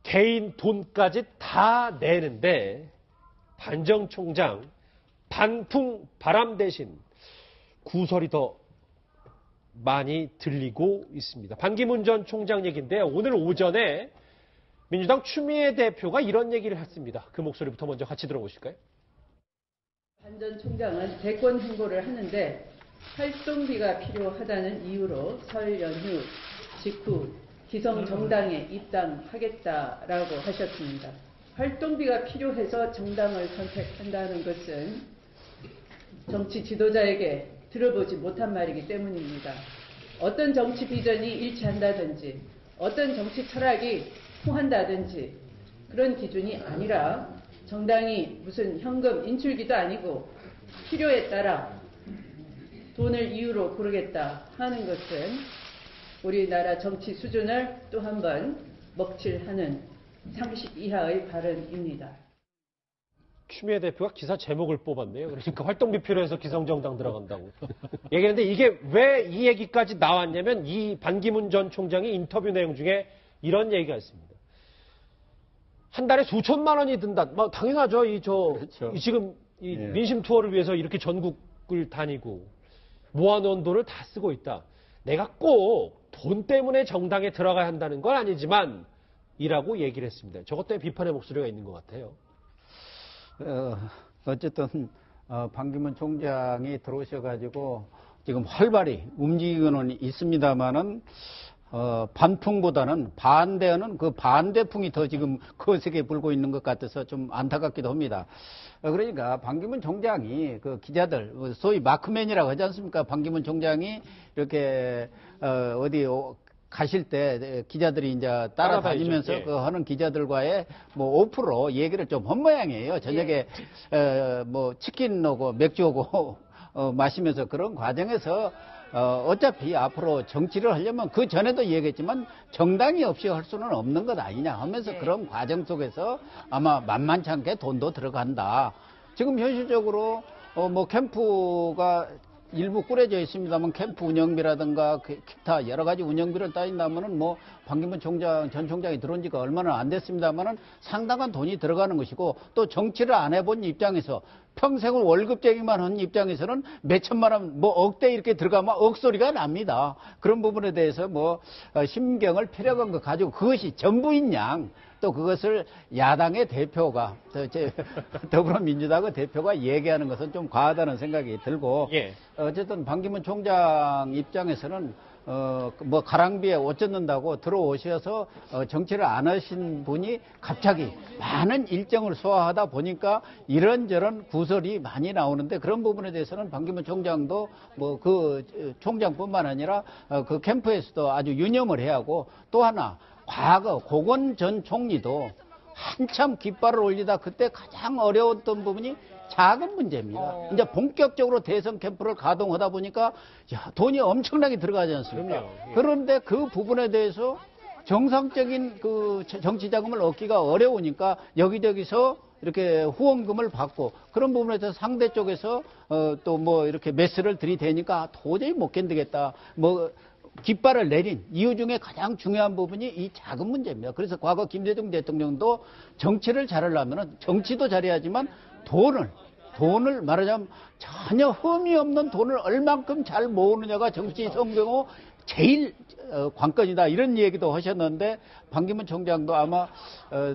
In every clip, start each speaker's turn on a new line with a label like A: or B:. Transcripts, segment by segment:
A: 개인 돈까지 다 내는데 반 전 총장 반풍 바람 대신 구설이 더 많이 들리고 있습니다. 반기문 전 총장 얘기인데 오늘 오전에 민주당 추미애 대표가 이런 얘기를 했습니다. 그 목소리부터 먼저 같이 들어보실까요?
B: 반 전 총장은 대권 행보를 하는데 활동비가 필요하다는 이유로 설 연휴 직후 기성 정당에 입당하겠다라고 하셨습니다. 활동비가 필요해서 정당을 선택한다는 것은 정치 지도자에게 들어보지 못한 말이기 때문입니다. 어떤 정치 비전이 일치한다든지 어떤 정치 철학이 통한다든지 그런 기준이 아니라 정당이 무슨 현금 인출기도 아니고 필요에 따라 돈을 이유로 고르겠다 하는 것은 우리나라 정치 수준을 또 한 번 먹칠하는 상식 이하의 발언입니다.
A: 추미애 대표가 기사 제목을 뽑았네요. 그러니까 활동비 필요해서 기성정당 들어간다고. 얘기했는데 이게 왜 이 얘기까지 나왔냐면 이 반기문 전 총장이 인터뷰 내용 중에 이런 얘기가 있습니다. 한 달에 수천만 원이 든다. 뭐 당연하죠.
C: 그렇죠.
A: 지금 이 민심 투어를 위해서 이렇게 전국을 다니고 모아놓은 돈을 다 쓰고 있다. 내가 꼭 돈 때문에 정당에 들어가야 한다는 건 아니지만 이라고 얘기를 했습니다. 저것 때문에 비판의 목소리가 있는 것 같아요.
C: 어쨌든 반기문 총장이 들어오셔가지고 지금 활발히 움직이고는 있습니다만은 반풍보다는 반대하는 그 반대풍이 더 지금 거세게 불고 있는 것 같아서 좀 안타깝기도 합니다. 그러니까 반기문 총장이 그 기자들 소위 마크맨이라고 하지 않습니까? 반기문 총장이 이렇게 어디 가실 때 기자들이 이제 따라다니면서
A: 예.
C: 그 하는 기자들과의 뭐 5% 얘기를 좀 한 모양이에요. 저녁에 뭐 치킨하고 맥주하고 마시면서 그런 과정에서 어차피 앞으로 정치를 하려면 그 전에도 얘기했지만 정당이 없이 할 수는 없는 것 아니냐 하면서 그런 과정 속에서 아마 만만치 않게 돈도 들어간다. 지금 현실적으로 뭐 캠프가 일부 꾸려져 있습니다만 캠프 운영비라든가 기타 여러 가지 운영비를 따진다면은 뭐 반기문 총장 전 총장이 들어온 지가 얼마나 안 됐습니다만은 상당한 돈이 들어가는 것이고 또 정치를 안 해본 입장에서 평생을 월급쟁이만 한 입장에서는 몇 천만 원, 뭐 억대 이렇게 들어가면 억소리가 납니다. 그런 부분에 대해서 뭐 심경을 필요한 거 가지고 그것이 전부인 양 또 그것을 야당의 대표가 더불어민주당의 대표가 얘기하는 것은 좀 과하다는 생각이 들고
A: 예.
C: 어쨌든 반기문 총장 입장에서는 뭐 가랑비에 옷 젖는다고 들어오셔서 정치를 안 하신 분이 갑자기 많은 일정을 소화하다 보니까 이런저런 구설이 많이 나오는데 그런 부분에 대해서는 반기문 총장도 뭐 그 총장뿐만 아니라 그 캠프에서도 아주 유념을 해야 하고 또 하나 과거 고건 전 총리도 한참 깃발을 올리다 그때 가장 어려웠던 부분이 자금 문제입니다. 이제 본격적으로 대선 캠프를 가동하다 보니까 돈이 엄청나게 들어가지 않습니까? 그런데 그 부분에 대해서 정상적인 그 정치 자금을 얻기가 어려우니까 여기저기서 이렇게 후원금을 받고 그런 부분에 대해서 상대 쪽에서 또 뭐 이렇게 메스를 들이대니까 도저히 못 견디겠다. 뭐 깃발을 내린 이유 중에 가장 중요한 부분이 이 자금 문제입니다. 그래서 과거 김대중 대통령도 정치를 잘하려면 정치도 잘해야지만 돈을 말하자면 전혀 흠이 없는 돈을 얼만큼 잘 모으느냐가 정치 성공의 제일 관건이다. 이런 얘기도 하셨는데 반기문 총장도 아마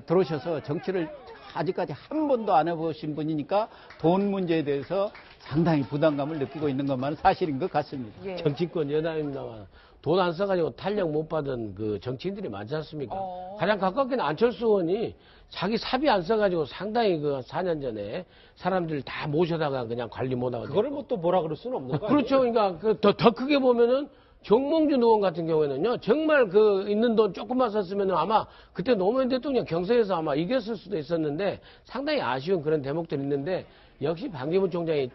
C: 들어오셔서 정치를 아직까지 한 번도 안 해보신 분이니까 돈 문제에 대해서 상당히 부담감을 느끼고 있는 것만 사실인 것 같습니다.
D: 예.
E: 정치권 여당입니다만 돈 안 써가지고 탄력 못 받은 그 정치인들이 많지 않습니까? 가장 가깝게는 안철수 의원이 자기 사비 안 써가지고 상당히 그 4년 전에 사람들 다 모셔다가 그냥 관리 못하고.
A: 그거를 뭐 또 뭐라 그럴 수는 없는 거 아니에요?
E: 그렇죠. 그러니까 더 크게 보면은 정몽준 의원 같은 경우에는요, 정말 그 있는 돈 조금만 썼으면 아마 그때 노무현 대통령 경선에서 아마 이겼을 수도 있었는데 상당히 아쉬운 그런 대목들이 있는데 역시 반기문 총장이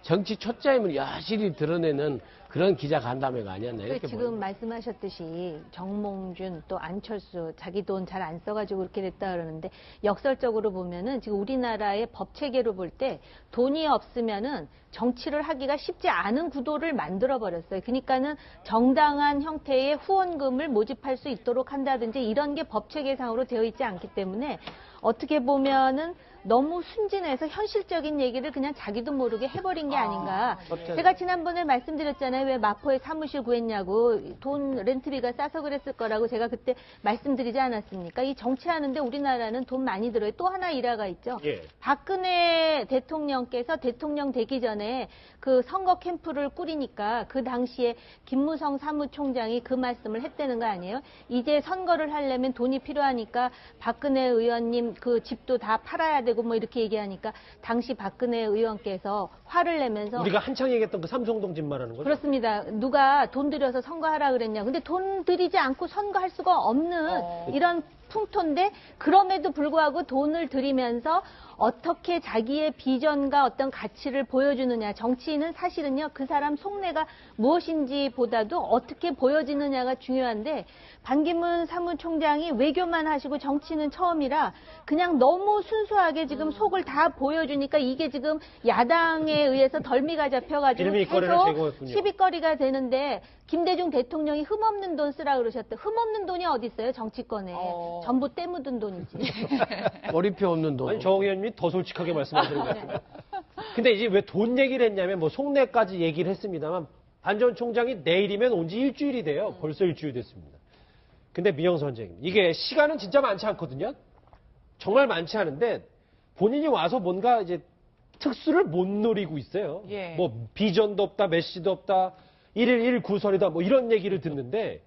E: 정치 초짜임을 여실히 드러내는 그런 기자 간담회가 아니었나 이렇게
D: 지금
E: 보입니다.
D: 말씀하셨듯이 정몽준 또 안철수 자기 돈 잘 안 써가지고 그렇게 됐다 그러는데 역설적으로 보면은 지금 우리나라의 법 체계로 볼 때 돈이 없으면은 정치를 하기가 쉽지 않은 구도를 만들어 버렸어요. 그러니까는 정당한 형태의 후원금을 모집할 수 있도록 한다든지 이런 게 법 체계상으로 되어 있지 않기 때문에 어떻게 보면은 너무 순진해서 현실적인 얘기를 그냥 자기도 모르게 해버린 게 아닌가. 제가 지난번에 말씀드렸잖아요. 왜 마포에 사무실 구했냐고. 돈 렌트비가 싸서 그랬을 거라고 제가 그때 말씀드리지 않았습니까? 이 정치하는데 우리나라는 돈 많이 들어요. 또 하나 일화가 있죠.
A: 예.
D: 박근혜 대통령께서 대통령 되기 전에 그 선거 캠프를 꾸리니까 그 당시에 김무성 사무총장이 그 말씀을 했다는 거 아니에요? 이제 선거를 하려면 돈이 필요하니까 박근혜 의원님 그 집도 다 팔아야 되고 뭐 이렇게 얘기하니까 당시 박근혜 의원께서 화를 내면서
A: 우리가 한창 얘기했던 그 삼성동 집 말하는 거죠?
D: 그렇습니다. 누가 돈 들여서 선거하라 그랬냐. 근데 돈 들이지 않고 선거할 수가 없는 이런 풍토인데 그럼에도 불구하고 돈을 들이면서 어떻게 자기의 비전과 어떤 가치를 보여주느냐. 정치인은 사실은요, 그 사람 속내가 무엇인지 보다도 어떻게 보여지느냐가 중요한데 반기문 사무총장이 외교만 하시고 정치는 처음이라 그냥 너무 순수하게 지금 속을 다 보여주니까 이게 지금 야당에 의해서 덜미가 잡혀가지고
A: 일미거리를
D: 계속
A: 제공했군요.
D: 시비거리가 되는데 김대중 대통령이 흠없는 돈 쓰라 그러셨대. 흠없는 돈이 어디 있어요, 정치권에. 전부 때 묻은 돈이지.
E: 머리표 없는 돈.
A: 아니, 정 의원님이 더 솔직하게 말씀하시는 것 같아요. 근데 이제 왜 돈 얘기를 했냐면 뭐 속내까지 얘기를 했습니다만 반 전 총장이 내일이면 온 지 일주일이 돼요. 벌써 일주일 됐습니다. 근데 미영 선생님, 이게 시간은 진짜 많지 않거든요. 정말 많지 않은데 본인이 와서 뭔가 이제 특수를 못 노리고 있어요.
F: 예.
A: 뭐 비전도 없다, 메시도 없다, 1일 1구설이다 뭐 이런 얘기를 듣는데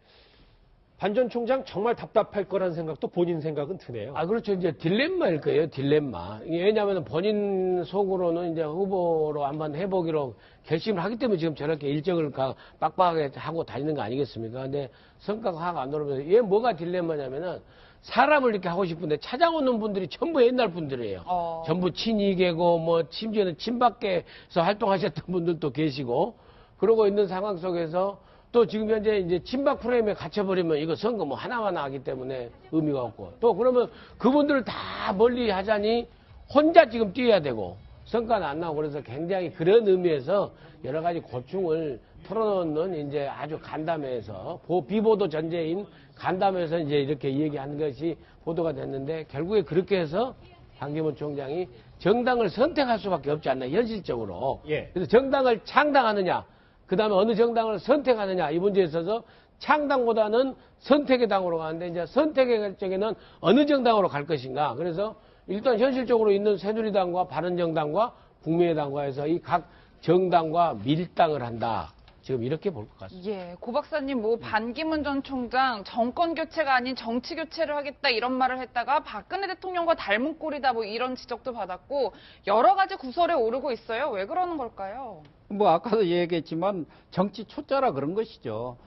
A: 반 전 총장 정말 답답할 거라는 생각도 본인 생각은 드네요.
E: 아, 그렇죠. 이제 딜레마일 거예요, 딜레마. 왜냐하면 본인 속으로는 이제 후보로 한번 해보기로 결심을 하기 때문에 지금 저렇게 일정을 빡빡하게 하고 다니는 거 아니겠습니까? 근데 성과가 확 안 오르면서 얘 뭐가 딜레마냐면은 사람을 이렇게 하고 싶은데 찾아오는 분들이 전부 옛날 분들이에요. 전부 친이계고 뭐 심지어는 친박계에서 활동하셨던 분들도 계시고 그러고 있는 상황 속에서 또 지금 현재 이제 친박 프레임에 갇혀버리면 이거 선거 뭐 하나하나 하기 때문에 의미가 없고 또 그러면 그분들을 다 멀리 하자니 혼자 지금 뛰어야 되고 성과는 안 나오고 그래서 굉장히 그런 의미에서 여러 가지 고충을 털어놓는 이제 아주 간담회에서 비보도 전제인 간담회에서 이제 이렇게 얘기하는 것이 보도가 됐는데 결국에 그렇게 해서 반기문 총장이 정당을 선택할 수밖에 없지 않나 현실적으로.
A: 예.
E: 그래서 정당을 창당하느냐 그 다음에 어느 정당을 선택하느냐 이 문제에 있어서 창당보다는 선택의 당으로 가는데 이제 선택의 쪽에는 어느 정당으로 갈 것인가. 그래서 일단 현실적으로 있는 새누리당과 바른정당과 국민의당과 해서 이 각 정당과 밀당을 한다. 지금 이렇게 볼 것 같습니다.
F: 예, 고 박사님 뭐 반기문 전 총장 정권 교체가 아닌 정치 교체를 하겠다 이런 말을 했다가 박근혜 대통령과 닮은 꼴이다 뭐 이런 지적도 받았고 여러 가지 구설에 오르고 있어요. 왜 그러는 걸까요?
C: 뭐 아까도 얘기했지만 정치 초짜라 그런 것이죠.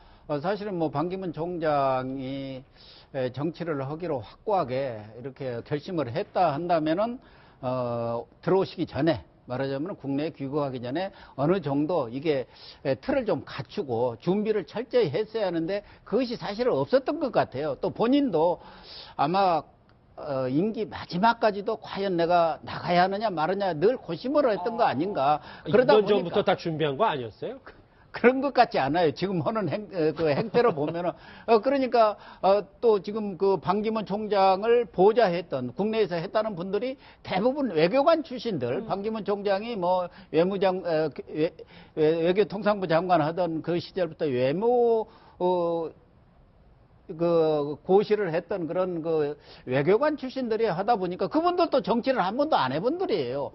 C: 사실은 뭐 반기문 총장이 정치를 하기로 확고하게 이렇게 결심을 했다 한다면은 들어오시기 전에 말하자면 국내에 귀국하기 전에 어느 정도 이게 틀을 좀 갖추고 준비를 철저히 했어야 하는데 그것이 사실은 없었던 것 같아요. 또 본인도 아마 임기 마지막까지도 과연 내가 나가야 하느냐 마느냐 늘 고심을 했던 거 아닌가. 그러다
A: 2년
C: 보니까
A: 전부터 다 준비한 거 아니었어요?
C: 그런 것 같지 않아요. 지금 하는 그 행태로 보면은 그러니까 또 지금 그 반기문 총장을 보좌했던 국내에서 했다는 분들이 대부분 외교관 출신들. 반기문 총장이 뭐 외무장 외교통상부 장관 하던 그 시절부터 외무 그 고시를 했던 그런 그 외교관 출신들이 하다 보니까 그분들도 정치를 한 번도 안 해본 분들이에요.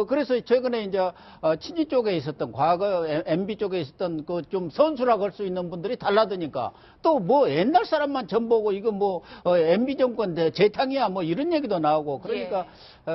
C: 그래서 최근에 이제 친이 쪽에 있었던 과거 MB 쪽에 있었던 그 좀 선수라고 할 수 있는 분들이 달라드니까 또 뭐 옛날 사람만 전보고 이거 뭐 MB 정권 재탕이야 뭐 이런 얘기도 나오고 그러니까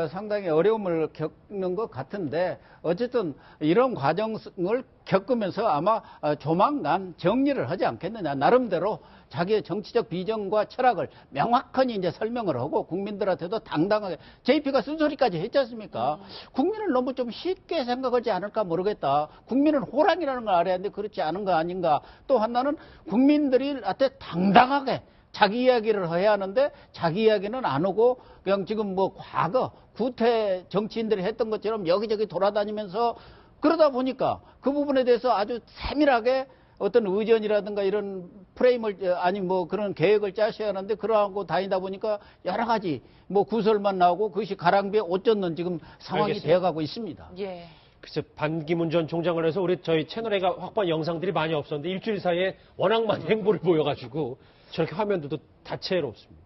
C: 상당히 어려움을 겪는 것 같은데 어쨌든 이런 과정을 겪으면서 아마 조만간 정리를 하지 않겠느냐. 나름대로 자기의 정치적 비전과 철학을 명확하게 이제 설명을 하고 국민들한테도 당당하게 JP가 쓴소리까지 했지 않습니까? 국민을 너무 좀 쉽게 생각하지 않을까 모르겠다. 국민은 호랑이라는 걸 알아야 하는데 그렇지 않은 거 아닌가. 또 하나는 국민들한테 당당하게 자기 이야기를 해야 하는데 자기 이야기는 안 하고 그냥 지금 뭐 과거 구태 정치인들이 했던 것처럼 여기저기 돌아다니면서 그러다 보니까 그 부분에 대해서 아주 세밀하게 어떤 의전이라든가 이런 프레임을 아니 뭐 그런 계획을 짜셔야 하는데 그러고 다니다 보니까 여러 가지 뭐 구설만 나오고 그것이 가랑비에 옷 젖는 지금 상황이
A: 알겠습니다.
C: 되어가고 있습니다.
F: 예.
A: 글쎄 반기문 전 총장을 해서 우리 저희 채널에 확보한 영상들이 많이 없었는데 일주일 사이에 워낙 많은 행보를 보여가지고 저렇게 화면들도 다채롭습니다.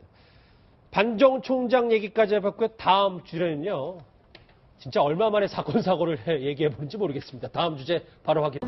A: 반정 총장 얘기까지 해봤고요. 다음 주제는요. 진짜 얼마 만에 사건 사고를 얘기해 보는지 모르겠습니다. 다음 주제 바로 확인.